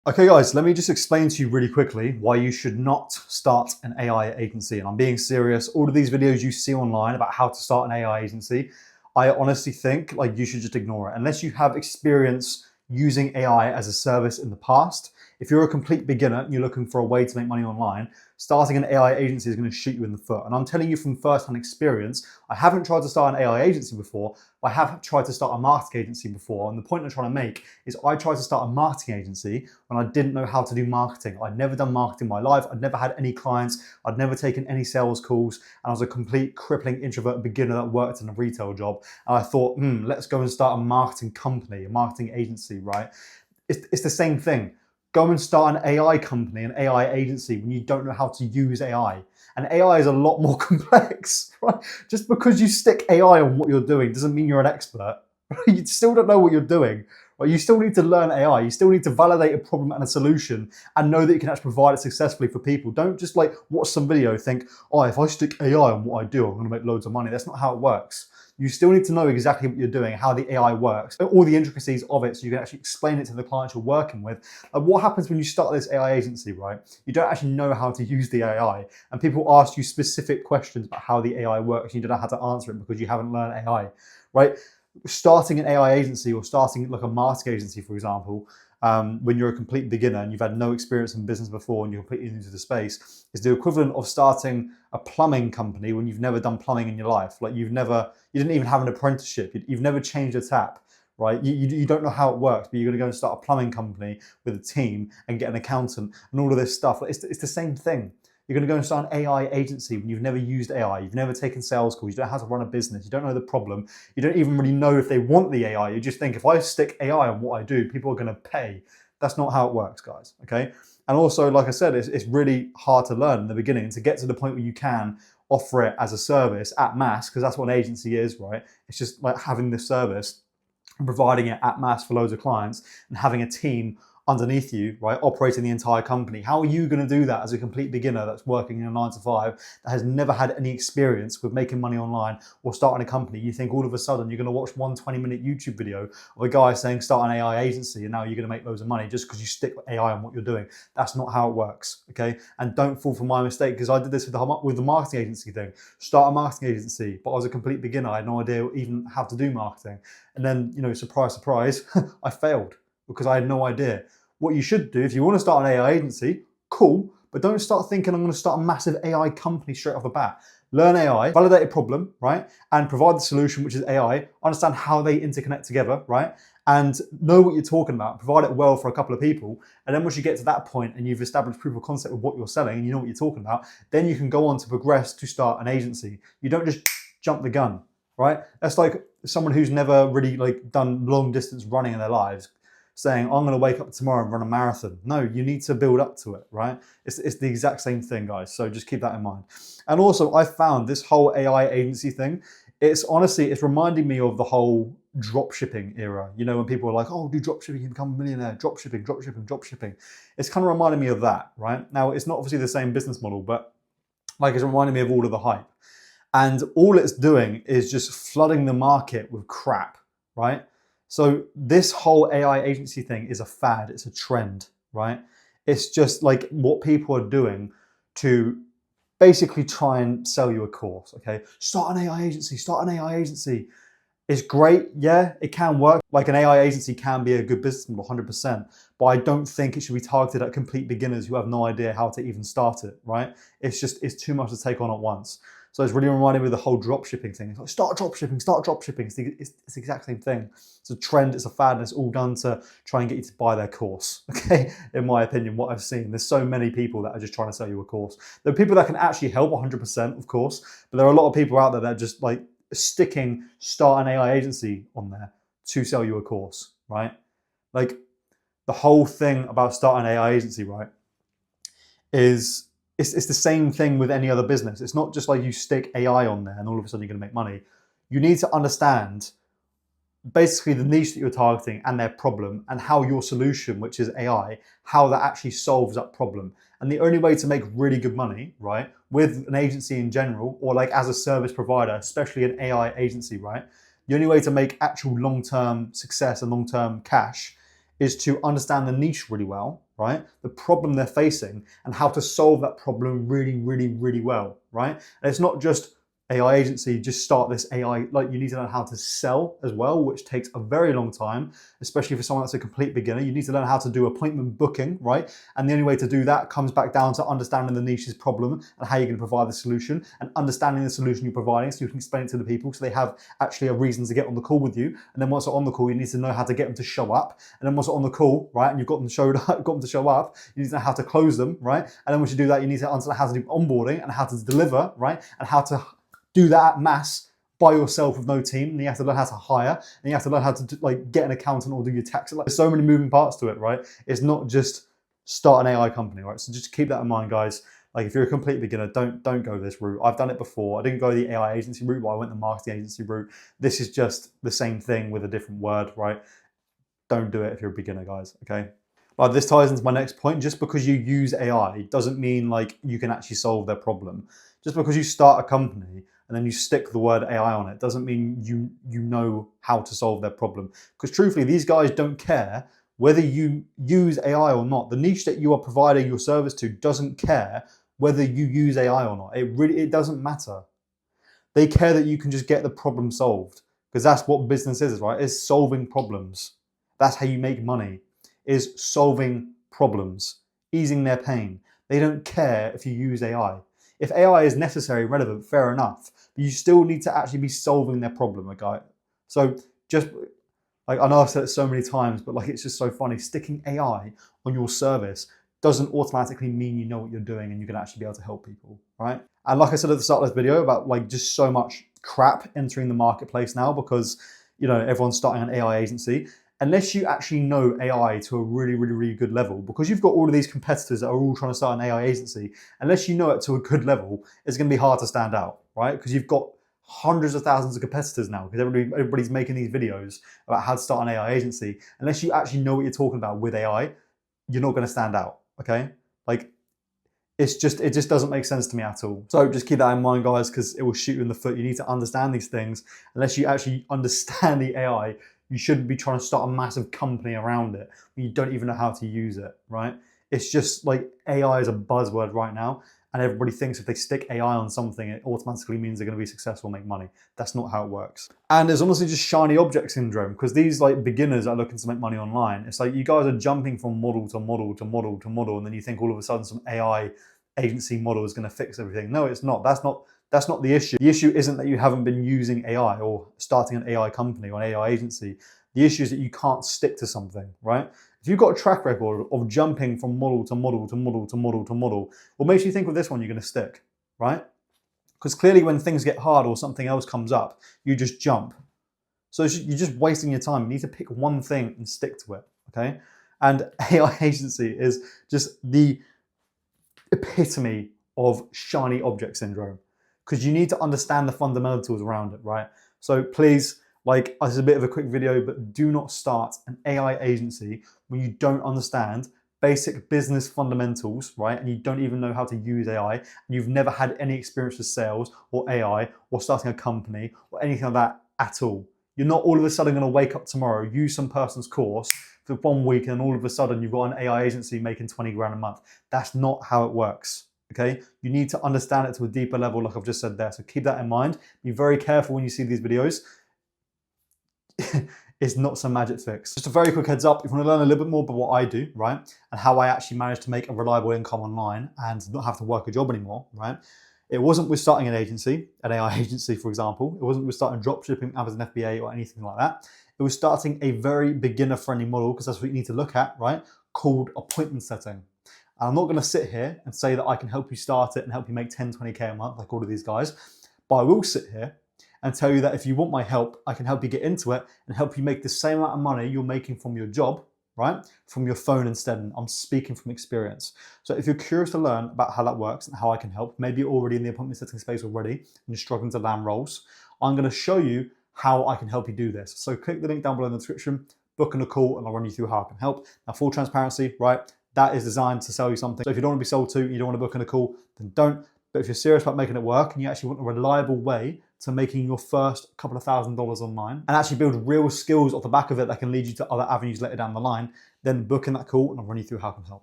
Okay, guys, let me just explain to you really quickly why you should not start an AI agency. And I'm being serious. All of these videos you see online about how to start an AI agency, I honestly think like you should just ignore it. Unless you have experience using AI as a service in the past, if you're a complete beginner and you're looking for a way to make money online, starting an AI agency is going to shoot you in the foot. And I'm telling you from first-hand experience, I haven't tried to start an AI agency before, but I have tried to start a marketing agency before. And the point I'm trying to make is I tried to start a marketing agency when I didn't know how to do marketing. I'd never done marketing in my life. I'd never had any clients. I'd never taken any sales calls. And I was a complete crippling introvert beginner that worked in a retail job. And I thought, let's go and start a marketing company, a marketing agency, right? It's the same thing. Go and start an AI company, an AI agency when you don't know how to use AI. And AI is a lot more complex, right? Just because you stick AI on what you're doing doesn't mean you're an expert. You still don't know what you're doing. Right? You still need to learn AI. You still need to validate a problem and a solution and know that you can actually provide it successfully for people. Don't just like watch some video and think, oh, if I stick AI on what I do, I'm going to make loads of money. That's not how it works. You still need to know exactly what you're doing, how the AI works, all the intricacies of it so you can actually explain it to the clients you're working with. And what happens when you start this AI agency, right? You don't actually know how to use the AI and people ask you specific questions about how the AI works. You don't know how to answer it because you haven't learned AI, right? Starting an AI agency or starting like a marketing agency, for example, when you're a complete beginner and you've had no experience in business before and you're completely new to the space, is the equivalent of starting a plumbing company when you've never done plumbing in your life. Like you didn't even have an apprenticeship. You've never changed a tap, right? You don't know how it works, but you're going to go and start a plumbing company with a team and get an accountant and all of this stuff. It's the same thing. You're going to go and start an AI agency when you've never used AI, you've never taken sales calls, you don't know how to run a business, you don't know the problem, you don't even really know if they want the AI. You just think if I stick AI on what I do, people are going to pay. That's not how it works, guys. Okay. And also, like I said, it's really hard to learn in the beginning. And to get to the point where you can offer it as a service at mass, because that's what an agency is, right? It's just like having this service and providing it at mass for loads of clients and having a team underneath you, right, operating the entire company. How are you going to do that as a complete beginner that's working in a 9 to 5, that has never had any experience with making money online or starting a company? You think all of a sudden you're going to watch one 20-minute YouTube video of a guy saying start an AI agency and now you're going to make loads of money just because you stick AI on what you're doing. That's not how it works, okay? And don't fall for my mistake, because I did this with the marketing agency thing. Start a marketing agency, but I was a complete beginner. I had no idea even how to do marketing. And then, surprise, surprise, I failed because I had no idea. What you should do if you want to start an AI agency, cool, but don't start thinking I'm going to start a massive AI company straight off the bat. Learn AI, validate a problem, right? And provide the solution, which is AI, understand how they interconnect together, right? And know what you're talking about, provide it well for a couple of people. And then once you get to that point and you've established proof of concept with what you're selling and you know what you're talking about, then you can go on to progress to start an agency. You don't just jump the gun, right? That's like someone who's never really like done long distance running in their lives saying, I'm going to wake up tomorrow and run a marathon. No, you need to build up to it, right? It's the exact same thing, guys. So just keep that in mind. And also, I found this whole AI agency thing, it's reminding me of the whole drop shipping era. When people are like, oh, do drop shipping, you become a millionaire, drop shipping, drop shipping, drop shipping. It's kind of reminding me of that, right? Now, it's not obviously the same business model, but like it's reminding me of all of the hype. And all it's doing is just flooding the market with crap, right? So this whole AI agency thing is a fad, it's a trend, right? It's just like what people are doing to basically try and sell you a course, okay? Start an AI agency, start an AI agency. It's great, yeah, it can work. Like an AI agency can be a good business model, 100%, but I don't think it should be targeted at complete beginners who have no idea how to even start it, right? It's too much to take on at once. So it's really reminding me of the whole drop shipping thing. It's like, start drop shipping, start drop shipping. It's the exact same thing. It's a trend, it's a fad, and it's all done to try and get you to buy their course, okay? In my opinion, what I've seen. There's so many people that are just trying to sell you a course. There are people that can actually help 100%, of course, but there are a lot of people out there that are just like sticking start an AI agency on there to sell you a course, right? Like the whole thing about starting an AI agency, right, is it's the same thing with any other business. It's not just like you stick AI on there and all of a sudden you're going to make money. You need to understand basically the niche that you're targeting and their problem and how your solution, which is AI, how that actually solves that problem. And the only way to make really good money, right, with an agency in general, or like as a service provider, especially an AI agency, right, the only way to make actual long-term success and long-term cash is to understand the niche really well, right? The problem they're facing and how to solve that problem really, really, really well, right? And it's not just AI agency, just start this AI, like you need to learn how to sell as well, which takes a very long time, especially for someone that's a complete beginner. You need to learn how to do appointment booking, right? And the only way to do that comes back down to understanding the niche's problem and how you're going to provide the solution, and understanding the solution you're providing so you can explain it to the people so they have actually a reason to get on the call with you. And then once they're on the call, you need to know how to get them to show up. And then once they're on the call, right, and you've got them to show up, you need to know how to close them, right? And then once you do that, you need to understand how to do onboarding and how to deliver, right? And how to do that at mass by yourself with no team. And you have to learn how to hire, and you have to learn how to like get an accountant or do your tax. Like, there's so many moving parts to it, right? It's not just start an AI company, right? So just keep that in mind, guys. Like if you're a complete beginner, don't go this route. I've done it before. I didn't go the AI agency route, but I went the marketing agency route. This is just the same thing with a different word, right? Don't do it if you're a beginner, guys, okay? But this ties into my next point. Just because you use AI doesn't mean like you can actually solve their problem. Just because you start a company and then you stick the word AI on it doesn't mean you know how to solve their problem. Because truthfully, these guys don't care whether you use AI or not. The niche that you are providing your service to doesn't care whether you use AI or not. It doesn't matter. They care that you can just get the problem solved, because that's what business is, right? It's solving problems. That's how you make money, is solving problems, easing their pain. They don't care if you use AI. If AI is necessary, relevant, fair enough, but you still need to actually be solving their problem, okay? So just, like, I know I've said it so many times, but like, it's just so funny. Sticking AI on your service doesn't automatically mean you know what you're doing and you can actually be able to help people, right? And like I said at the start of this video about like just so much crap entering the marketplace now because, you know, everyone's starting an AI agency. Unless you actually know AI to a really, really, really good level, because you've got all of these competitors that are all trying to start an AI agency, unless you know it to a good level, it's going to be hard to stand out, right? Because you've got hundreds of thousands of competitors now, because everybody's making these videos about how to start an AI agency. Unless you actually know what you're talking about with AI, you're not going to stand out, okay? Like, it just doesn't make sense to me at all. So just keep that in mind, guys, because it will shoot you in the foot. You need to understand these things. Unless you actually understand the AI, you shouldn't be trying to start a massive company around it when you don't even know how to use it, right? It's just like AI is a buzzword right now, and everybody thinks if they stick AI on something, it automatically means they're going to be successful, make money. That's not how it works. And there's honestly just shiny object syndrome, because these like beginners are looking to make money online. It's like you guys are jumping from model to model to model to model, and then you think all of a sudden some AI agency model is going to fix everything. No, it's not. That's not the issue. The issue isn't that you haven't been using AI or starting an AI company or an AI agency. The issue is that you can't stick to something, right? If you've got a track record of jumping from model to model to model to model to model, what makes you think with this one you're going to stick, right? Because clearly when things get hard or something else comes up, you just jump. So you're just wasting your time. You need to pick one thing and stick to it, okay? And AI agency is just the epitome of shiny object syndrome, because you need to understand the fundamentals around it, right? So please, like, this is a bit of a quick video, but do not start an AI agency when you don't understand basic business fundamentals, right? And you don't even know how to use AI, and you've never had any experience with sales or AI or starting a company or anything like that at all. You're not all of a sudden going to wake up tomorrow, use some person's course for 1 week, and all of a sudden you've got an AI agency making 20 grand a month. That's not how it works, okay? You need to understand it to a deeper level, like I've just said there. So keep that in mind. Be very careful when you see these videos. It's not some magic fix. Just a very quick heads up, if you want to learn a little bit more about what I do, right, and how I actually managed to make a reliable income online and not have to work a job anymore, right? It wasn't with starting an agency, an AI agency, for example. It wasn't with starting dropshipping, Amazon FBA, or anything like that. It was starting a very beginner-friendly model, because that's what you need to look at, right, called appointment setting. And I'm not going to sit here and say that I can help you start it and help you make 10, 20K a month like all of these guys, but I will sit here and tell you that if you want my help, I can help you get into it and help you make the same amount of money you're making from your job, right, from your phone instead. And I'm speaking from experience. So if you're curious to learn about how that works and how I can help, maybe you're already in the appointment setting space already and you're struggling to land roles, I'm going to show you how I can help you do this. So click the link down below in the description, book in a call, and I'll run you through how I can help. Now, full transparency, right, that is designed to sell you something. So if you don't want to be sold to, you don't want to book in a call, then don't. But if you're serious about making it work and you actually want a reliable way to making your first couple of $1,000s online and actually build real skills off the back of it that can lead you to other avenues later down the line, then book in that call and I'll run you through how I can help.